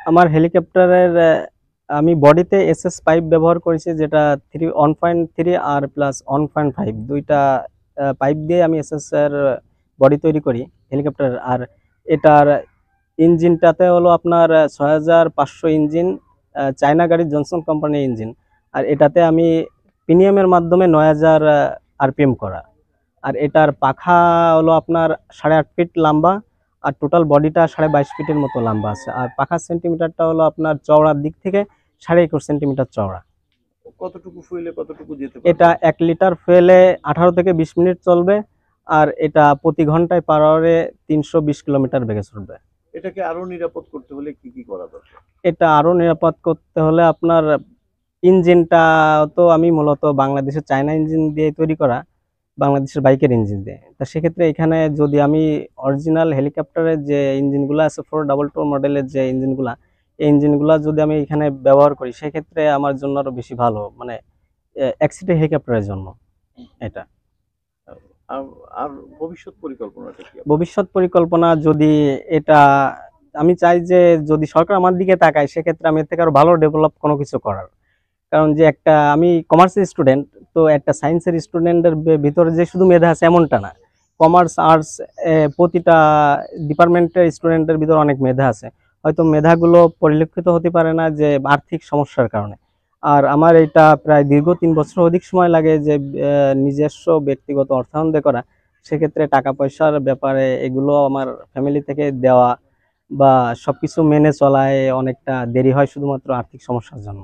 আমার হেলিকপ্টারের আমি বডিতে এসএস পাইপ ব্যবহার করেছি, যেটা 1.3 আর প্লাস 1.5 দুইটা পাইপ দিয়ে আমি এসএস এর বডি তৈরি করি হেলিকপ্টার। আর এটার ইঞ্জিনটাতে হলো আপনার 6500 ইঞ্জিন, চায়না গাড়ির জনসন কোম্পানির ইঞ্জিন। আর এটাতে আমি প্রিমিয়ামের মাধ্যমে 9000 আরপিএম করা। আর এটার পাখা হলো আপনার 8.5 ফিট লম্বা, আর টোটাল বডিটা 22.5 ফিটের মতো লম্বা আছে। আর পাখার সেন্টিমিটারটা হলো আপনার চওড়ার দিক থেকে 21.5 সেন্টিমিটার চওড়া। কতটুকু ফুয়েলে কতটুকু যেতে পারবে? এটা 1 লিটার ফুয়েলে 18 থেকে 20 মিনিট চলবে। আর এটা প্রতি ঘন্টায় পার আওয়ারে 320 কিলোমিটার বেগে চলবে। এটাকে আরো নিরাপদ করতে হলে কি কি করা দরকার? এটা আরো নিরাপদ করতে হলে আপনার ইঞ্জিনটা, তো আমি মূলত বাংলাদেশের চায়না ইঞ্জিন দিয়ে তৈরি করা, বাংলাদেশের বাইকের ইঞ্জিন দিয়ে। তা সেক্ষেত্রে এখানে যদি আমি অরিজিনাল হেলিকপ্টারের যে ইঞ্জিনগুলো আছে 422 মডেলের যে ইঞ্জিনগুলা, এই ইঞ্জিনগুলা যদি আমি এখানে ব্যবহার করি সেক্ষেত্রে আমার জন্য আরো বেশি ভালো, মানে অ্যাক্সিডেন্ট হেলিকপ্টারের জন্য এটা। আর আর ভবিষ্যৎ পরিকল্পনাটা কি আপনার? ভবিষ্যৎ পরিকল্পনা যদি এটা, আমি চাই যে যদি সরকার আমার দিকে তাকায় সেক্ষেত্রে আমি এর থেকে আরো ভালো ডেভেলপ কোনো কিছু করার। কারণ যে একটা আমি কমার্সের স্টুডেন্ট, তো একটা সায়েন্সের স্টুডেন্টের ভিতরে যে শুধু মেধা আছে এমনটা না। কমার্স আর্টস প্রতিটা ডিপার্টমেন্টের স্টুডেন্টের ভিতরে অনেক মেধা আছে, হয়তো মেধাগুলো পরিলক্ষিত হতে পারে না যে আর্থিক সমস্যার কারণে। আর আমার এটা প্রায় দীর্ঘ 3 বছর অধিক সময় লাগে যে নিজস্ব ব্যক্তিগত অর্থায়ন দিয়ে করা। সেক্ষেত্রে টাকা পয়সার ব্যাপারে এগুলো আমার ফ্যামিলি থেকে দেওয়া বা সবকিছু মেনে চলায় অনেকটা দেরি হয় শুধুমাত্র আর্থিক সমস্যার জন্য।